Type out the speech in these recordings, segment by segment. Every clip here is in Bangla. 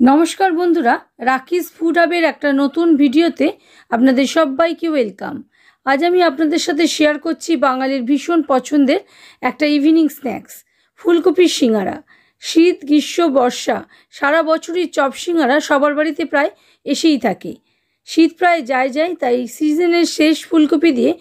নমস্কার বন্ধুরা, রাকিস ফুড হাবের একটা নতুন ভিডিওতে আপনাদের সবাইকে ওয়েলকাম। আজ আমি আপনাদের সাথে শেয়ার করছি বাঙালির ভীষণ পছন্দের একটা ইভিনিং স্ন্যাক্স, ফুলকপির সিঙ্গারা। শীত, গ্রীষ্ম, বর্ষা সারা বছরই চপ সিঙ্গারা সবার বাড়িতে প্রায় এসেই থাকে। শীত প্রায় যায়, তাই সিজনের শেষ ফুলকপি দিয়ে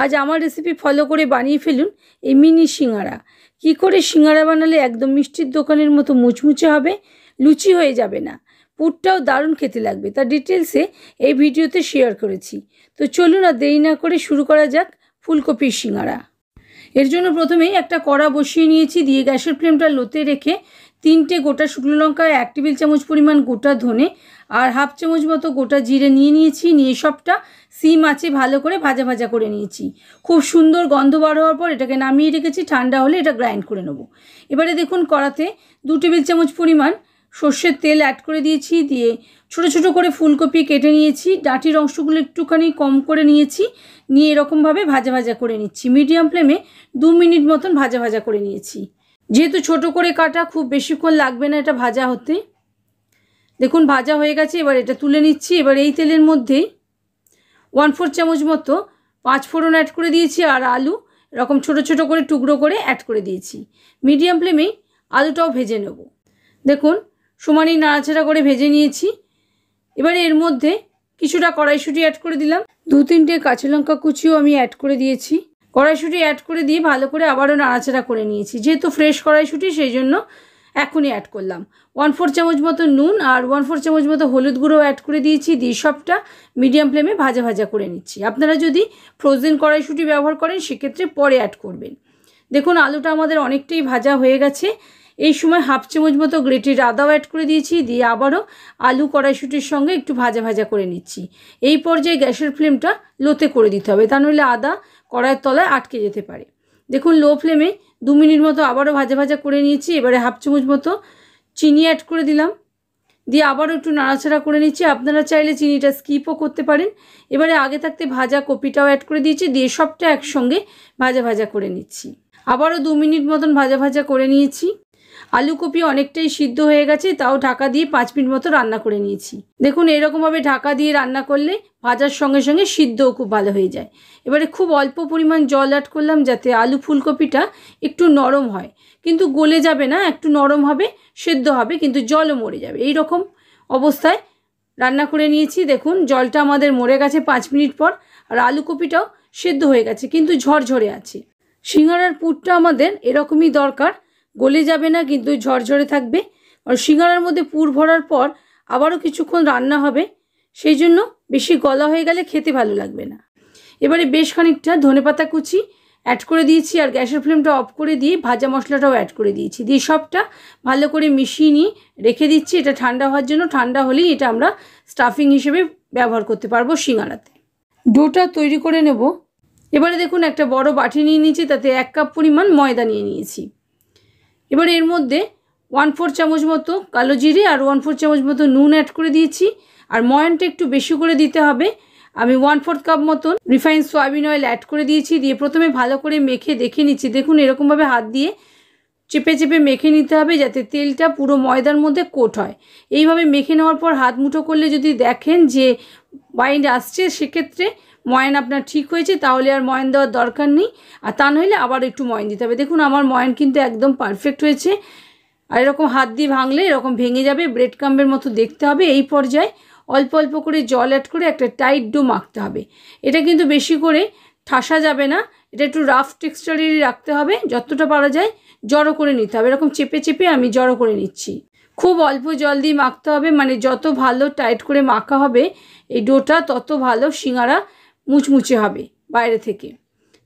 আজ আমার রেসিপি ফলো করে বানিয়ে ফেলুন এই মিনি সিঙ্গারা। কী করে সিঙ্গারা বানালে একদম মিষ্টির দোকানের মতো মুচমুচে হবে, লুচি হয়ে যাবে না, পুরটাও দারুণ খেতে লাগবে, তার ডিটেলসে এই ভিডিওতে শেয়ার করেছি। তো চলুন আর দেরি না করে শুরু করা যাক ফুলকপির সিঙ্গারা। এর জন্য প্রথমেই একটা কড়া বসিয়ে নিয়েছি, দিয়ে গ্যাসের ফ্লেমটা লোতে রেখে 3টে গোটা শুকনো লঙ্কা, 1 টেবিল চামচ পরিমাণ গোটা ধনে আর হাফ চামচ মতো গোটা জিরে নিয়ে সবটা সিম আঁচে ভালো করে ভাজা করে নিয়েছি। খুব সুন্দর গন্ধ বার হওয়ার পর এটাকে নামিয়ে রেখেছি, ঠান্ডা হলে এটা গ্রাইন্ড করে নেব। এবারে দেখুন কড়াতে 2 টেবিল চামচ পরিমাণ সর্ষের তেল অ্যাড করে দিয়েছি, দিয়ে ছোট ছোট করে ফুলকপি কেটে নিয়েছি, ডাঁটির অংশগুলো একটুখানি কম করে নিয়ে এরকমভাবে ভাজা করে নিচ্ছি। মিডিয়াম ফ্লেমে 2 মিনিট মতন ভাজা করে নিয়েছি। যেহেতু ছোট করে কাটা, খুব বেশিক্ষণ লাগবে না এটা ভাজা হতে। দেখুন ভাজা হয়ে গেছে, এবার এটা তুলে নিচ্ছি। এবার এই তেলের মধ্যেই 1/4 চামচ মতো 5 ফোড়ন অ্যাড করে দিয়েছি, আর আলু এরকম ছোট ছোট করে টুকরো করে অ্যাড করে দিয়েছি। মিডিয়াম ফ্লেমেই আলুটাও ভেজে নেব। দেখুন সমানই নাড়াচাড়া করে ভেজে নিয়েছি। এবারে এর মধ্যে কিছুটা কড়াইশুঁটি অ্যাড করে দিলাম, 2-3টে কাঁচা লঙ্কা কুচিও আমি অ্যাড করে দিয়েছি। কড়াইশুঁটি অ্যাড করে দিয়ে ভালো করে আবারও নাড়াচাড়া করে নিয়েছি। যেহেতু ফ্রেশ কড়াইশুঁটি সেই জন্য এখনই অ্যাড করলাম। 1/4 চামচ মতো নুন আর 1/4 চামচ মতো হলুদ গুঁড়ো অ্যাড করে দিয়েছি, দিয়ে সবটা মিডিয়াম ফ্লেমে ভাজা করে নিচ্ছি। আপনারা যদি ফ্রোজেন কড়াইশুঁটি ব্যবহার করেন সেক্ষেত্রে পরে অ্যাড করবেন। দেখুন আলুটা আমাদের অনেকটাই ভাজা হয়ে গেছে। এই সময় হাফ চামচ মতো গ্রেটেড আদাও অ্যাড করে দিয়েছি, দিয়ে আবারও আলু কড়াইশুঁটির সঙ্গে একটু ভাজা করে নিচ্ছি। এই পর্যায়ে গ্যাসের ফ্লেমটা লোতে করে দিতে হবে, তা নইলে আদা কড়াইয়ের তলায় আটকে যেতে পারে। দেখুন লো ফ্লেমে 2 মিনিট মতো আবারও ভাজা করে নিয়েছি। এবারে হাফ চামচ মতো চিনি অ্যাড করে দিলাম, দিয়ে আবারও একটু নাড়াচাড়া করে নিচ্ছি। আপনারা চাইলে চিনিটা স্কিপও করতে পারেন। এবারে আগে থাকতে ভাজা কপিটাও অ্যাড করে দিয়েছি, দিয়ে সবটা একসঙ্গে ভাজা করে নিচ্ছি। আবারও 2 মিনিট মতন ভাজা করে নিয়েছি। আলু কপি অনেকটাই সিদ্ধ হয়ে গেছে, তাও ঢাকা দিয়ে 5 মিনিট মতো রান্না করে নিয়েছি। দেখুন এরকমভাবে ঢাকা দিয়ে রান্না করলে ভাজার সঙ্গে সিদ্ধও খুব ভালো হয়ে যায়। এবারে খুব অল্প পরিমাণ জল অ্যাড করলাম, যাতে আলু ফুলকপিটা একটু নরম হয়, কিন্তু গলে যাবে না, একটু নরম হবে, সেদ্ধ হবে, কিন্তু জলও মরে যাবে। এই রকম অবস্থায় রান্না করে নিয়েছি। দেখুন জলটা আমাদের মরে গেছে 5 মিনিট পর, আর আলু কপিটাও সেদ্ধ হয়ে গেছে, কিন্তু ঝরঝরে আছে। সিঙ্গারার পুরটা আমাদের এরকমই দরকার, গলে যাবে না কিন্তু ঝরঝরে থাকবে। আর সিঙ্গারার মধ্যে পুর ভরার পর আবারও কিছুক্ষণ রান্না হবে, সেই জন্য বেশি গলা হয়ে গেলে খেতে ভালো লাগবে না। এবারে বেশ খানিকটা ধনেপাতা কুচি অ্যাড করে দিয়েছি, আর গ্যাসের ফ্লেমটা অফ করে দিয়ে ভাজা মশলাটাও অ্যাড করে দিয়েছি, দিয়ে সবটা ভালো করে মিশিয়ে নিয়ে রেখে দিচ্ছি এটা ঠান্ডা হওয়ার জন্য। ঠান্ডা হলেই এটা আমরা স্টাফিং হিসেবে ব্যবহার করতে পারবো সিঙ্গারাতে। ডোটা তৈরি করে নেব। এবারে দেখুন একটা বড় বাটি নিয়ে নিয়েছি, তাতে 1 কাপ পরিমাণ ময়দা নিয়ে নিয়েছি। এবার এর মধ্যে 1/4 চামচ মতো কালো জিরে আর 1/4 চামচ মতো নুন অ্যাড করে দিয়েছি, আর ময়ানটা একটু বেশি করে দিতে হবে। আমি 1/4 কাপ মতন রিফাইন্ড সয়াবিন অয়েল অ্যাড করে দিয়েছি, দিয়ে প্রথমে ভালো করে মেখে দেখে নিচ্ছি। দেখুন এরকমভাবে হাত দিয়ে চেপে মেখে নিতে হবে, যাতে তেলটা পুরো ময়দার মধ্যে কোট হয়। এইভাবে মেখে নেওয়ার পর হাত মুঠো করলে যদি দেখেন যে বাইন্ড আসছে, সেক্ষেত্রে ময়ান আপনার ঠিক হয়েছে, তাহলে আর ময়ান দেওয়ার দরকার নেই, আর তা নইলে আবার একটু ময়ান দিতে হবে। দেখুন আমার ময়ান কিন্তু একদম পারফেক্ট হয়েছে। আর এরকম হাত দিয়ে ভাঙলে এরকম ভেঙে যাবে, ব্রেড ক্রাম্বের মতো দেখতে হবে। এই পর্যায়ে অল্প করে জল অ্যাড করে একটা টাইট ডো মাখতে হবে। এটা কিন্তু বেশি করে ঠাসা যাবে না, এটা একটু রাফ টেক্সচারেরই রাখতে হবে। যতটা পারা যায় জড়ো করে নিতে হবে, এরকম চেপে আমি জড়ো করে নিচ্ছি। খুব অল্প জল দিয়ে মাখতে হবে, মানে যত ভালো টাইট করে মাখা হবে এই ডোটা, তত ভালো সিঙ্গারা মুচমুচে হবে বাইরে থেকে।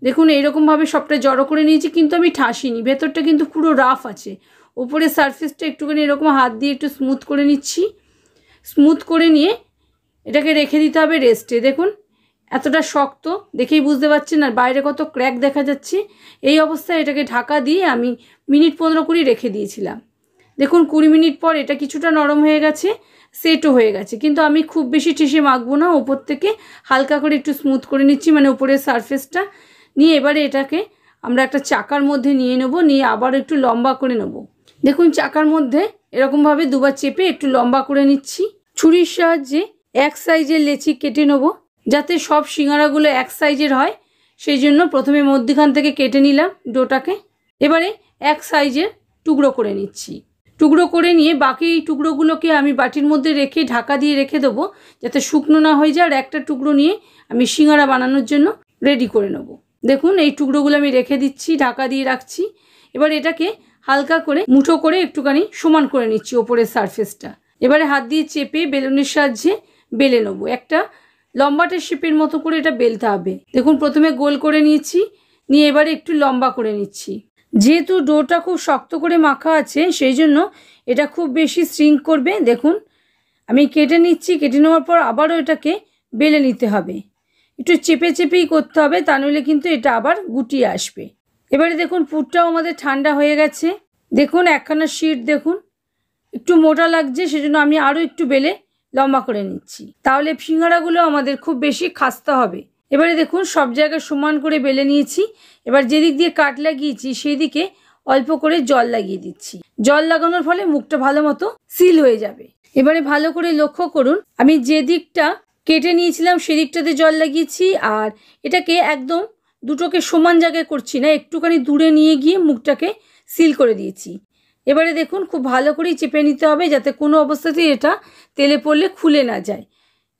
দেখুন এইরকমভাবে সবটা জড়ো করে নিয়েছি, কিন্তু আমি ঠাসিনি, ভেতরটা কিন্তু পুরো রাফ আছে। উপরের সারফেসটা একটুখানি এরকম হাত দিয়ে একটু স্মুথ করে নিচ্ছি। স্মুথ করে নিয়ে এটাকে রেখে দিতে হবে রেস্টে। দেখুন এতটা শক্ত দেখেই বুঝতে পারছেন, আর বাইরে কত ক্র্যাক দেখা যাচ্ছে। এই অবস্থায় এটাকে ঢাকা দিয়ে আমি মিনিট 15-20 রেখে দিয়েছিলাম। দেখুন 20 মিনিট পর এটা কিছুটা নরম হয়ে গেছে, সেটও হয়ে গেছে, কিন্তু আমি খুব বেশি ঠেসে মাখবো না, ওপর থেকে হালকা করে একটু স্মুথ করে নিচ্ছি, মানে উপরের সারফেসটা নিয়ে। এবারে এটাকে আমরা একটা চাকার মধ্যে নিয়ে নেব, নিয়ে আবার একটু লম্বা করে নেব। দেখুন চাকার মধ্যে এরকমভাবে দুবার চেপে একটু লম্বা করে নিচ্ছি। ছুরির সাহায্যে এক সাইজের লেচি কেটে নেব, যাতে সব সিঙ্গারাগুলো এক সাইজের হয়। সেই জন্য প্রথমে মধ্যখান থেকে কেটে নিলাম ডোটাকে। এবারে এক সাইজের টুকরো করে নিচ্ছি। টুকরো করে নিয়ে বাকি টুকরোগুলোকে আমি বাটির মধ্যে রেখে ঢাকা দিয়ে রেখে দেবো, যাতে শুকনো না হয়ে যায়। আর একটা টুকরো নিয়ে আমি সিঙ্গারা বানানোর জন্য রেডি করে নেব। দেখুন এই টুকরোগুলো আমি রেখে দিচ্ছি, ঢাকা দিয়ে রাখছি। এবার এটাকে হালকা করে মুঠো করে একটুখানি সমান করে নিচ্ছি ওপরের সারফেসটা। এবারে হাত দিয়ে চেপে বেলুনের সাহায্যে বেলে নেবো। একটা লম্বাটে শেপের মতো করে এটা বেলতে হবে। দেখুন প্রথমে গোল করে নিয়েছি, নিয়ে এবারে একটু লম্বা করে নিচ্ছি। যেহেতু ডোটা খুব শক্ত করে মাখা আছে, সেই জন্য এটা খুব বেশি শ্রিঙ্ক করবে। দেখুন আমি কেটে নিচ্ছি, কেটে নেওয়ার পর আবারও এটাকে বেলে নিতে হবে। একটু চেপে চেপেই করতে হবে, তা নইলে কিন্তু এটা আবার গুটিয়ে আসবে। এবারে দেখুন পুরটাও আমাদের ঠান্ডা হয়ে গেছে। দেখুন একখানা শিট দেখুন একটু মোটা লাগছে, সেজন্য আমি আরও একটু বেলে লম্বা করে নিচ্ছি। তাহলে সিঙ্গারাগুলো আমাদের খুব বেশি খাস্তা হবে। এবারে দেখুন সব জায়গায় সমান করে বেলে নিয়েছি। এবার যেদিক দিয়ে কাট লাগিয়েছি সেই দিকে অল্প করে জল লাগিয়ে দিচ্ছি। জল লাগানোর ফলে মুখটা ভালো মতো সিল হয়ে যাবে। এবারে ভালো করে লক্ষ্য করুন, আমি যে দিকটা কেটে নিয়েছিলাম সেদিকটাতে জল লাগিয়েছি। আর এটাকে একদম দুটোকে সমান জায়গায় করছি না, একটুখানি দূরে নিয়ে গিয়ে মুখটাকে সিল করে দিয়েছি। এবারে দেখুন খুব ভালো করেই চেপে নিতে হবে, যাতে কোনো অবস্থাতেই এটা তেলে পড়লে খুলে না যায়।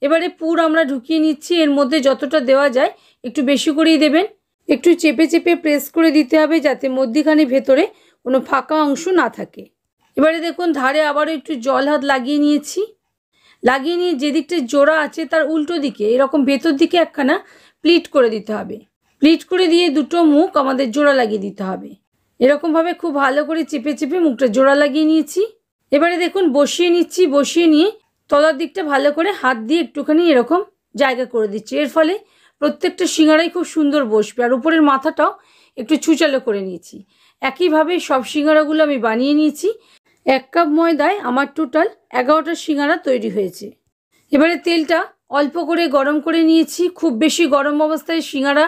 এবারে পুর আমরা ঢুকিয়ে নিচ্ছি। এর মধ্যে যতটা দেওয়া যায় একটু বেশি করেই দেবেন। একটু চেপে চেপে প্রেস করে দিতে হবে, যাতে মধ্যিখানে ভেতরে কোনো ফাঁকা অংশ না থাকে। এবারে দেখুন ধারে আবারও একটু জল হাত লাগিয়ে নিয়েছি। লাগিয়ে নিয়ে যেদিকটা জোড়া আছে তার উল্টো দিকে এরকম ভেতর দিকে একখানা প্লিট করে দিতে হবে। প্লিট করে দিয়ে দুটো মুখ আমাদের জোড়া লাগিয়ে দিতে হবে। এরকমভাবে খুব ভালো করে চেপে চেপে মুখটা জোড়া লাগিয়ে নিয়েছি। এবারে দেখুন বসিয়ে নিচ্ছি। বসিয়ে নিয়ে তলার দিকটা ভালো করে হাত দিয়ে একটুখানি এরকম জায়গা করে দিচ্ছি। এর ফলে প্রত্যেকটা সিঙ্গারাই খুব সুন্দর বসবে। আর উপরের মাথাটাও একটু ছুচালো করে নিয়েছি। একইভাবে সব সিঙ্গারাগুলো আমি বানিয়ে নিয়েছি। 1 কাপ ময়দায় আমার টোটাল 11টা সিঙ্গারা তৈরি হয়েছে। এবারে তেলটা অল্প করে গরম করে নিয়েছি। খুব বেশি গরম অবস্থায় সিঙ্গারা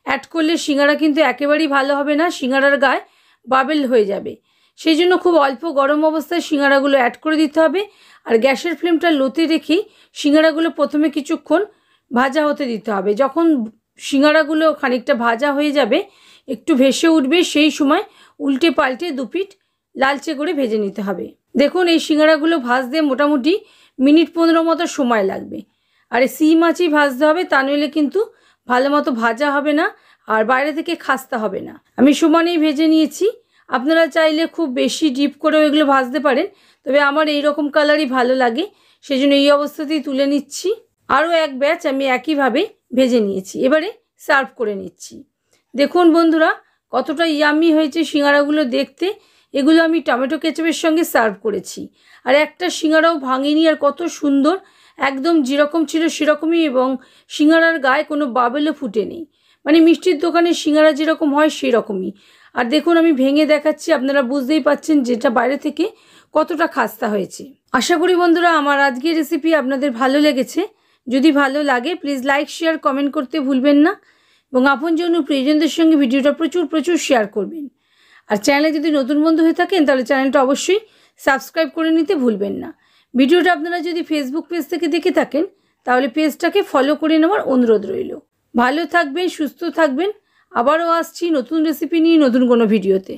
অ্যাড করলে সিঙ্গারা কিন্তু একেবারেই ভালো হবে না, সিঙ্গারার গায়ে বাবেল হয়ে যাবে। সেই জন্য খুব অল্প গরম অবস্থায় সিঙ্গারাগুলো অ্যাড করে দিতে হবে। আর গ্যাসের ফ্লেমটা লোতে রেখেই সিঙ্গারাগুলো প্রথমে কিছুক্ষণ ভাজা হতে দিতে হবে। যখন সিঙ্গারাগুলো খানিকটা ভাজা হয়ে যাবে, একটু ভেসে উঠবে, সেই সময় উল্টে পাল্টে 2 পিঠ লালচে করে ভেজে নিতে হবে। দেখুন এই সিঙ্গারাগুলো ভাজতে মোটামুটি মিনিট 15 মতো সময় লাগবে। আর সিম আঁচেই ভাজতে হবে, তা নইলে কিন্তু ভালো মতো ভাজা হবে না আর বাইরে থেকে খাস্তা হবে না। আমি সমানেই ভেজে নিয়েছি। আপনারা চাইলে খুব বেশি ডিপ করেও এগুলো ভাজতে পারেন, তবে আমার এই রকম কালারই ভালো লাগে, সেজন্য এই অবস্থাতেই তুলে নিচ্ছি। আরও এক ব্যাচ আমি একইভাবে ভেজে নিয়েছি। এবারে সার্ভ করে নিচ্ছি। দেখুন বন্ধুরা কতটা ইয়ামি হয়েছে সিঙ্গারাগুলো দেখতে। এগুলো আমি টমেটো কেচাপের সঙ্গে সার্ভ করেছি। আর একটা সিঙ্গারাও ভাঙিনি। আর কত সুন্দর, একদম যেরকম ছিল সেরকমই, এবং সিঙ্গারার গায়ে কোনো বাবেলও ফুটে নেই। মানে মিষ্টির দোকানে সিঙ্গারা যেরকম হয় সেরকমই। আর দেখুন আমি ভেঙে দেখাচ্ছি, আপনারা বুঝতেই পাচ্ছেন যেটা বাইরে থেকে কতটা খাস্তা হয়েছে। আশা করি বন্ধুরা আমার আজকের রেসিপি আপনাদের ভালো লেগেছে। যদি ভালো লাগে প্লিজ লাইক শেয়ার কমেন্ট করতে ভুলবেন না, এবং আপনজন ও প্রিয়জনদের সঙ্গে ভিডিওটা প্রচুর শেয়ার করবেন। আর চ্যানেলে যদি নতুন বন্ধু হয়ে থাকেন তাহলে চ্যানেলটা অবশ্যই সাবস্ক্রাইব করে নিতে ভুলবেন না। ভিডিওটা আপনারা যদি ফেসবুক পেজ থেকে দেখে থাকেন তাহলে পেজটাকে ফলো করে নেওয়ার অনুরোধ রইল। ভালো থাকবেন, সুস্থ থাকবেন। আবারও আসছি নতুন রেসিপি নিয়ে নতুন কোনো ভিডিওতে।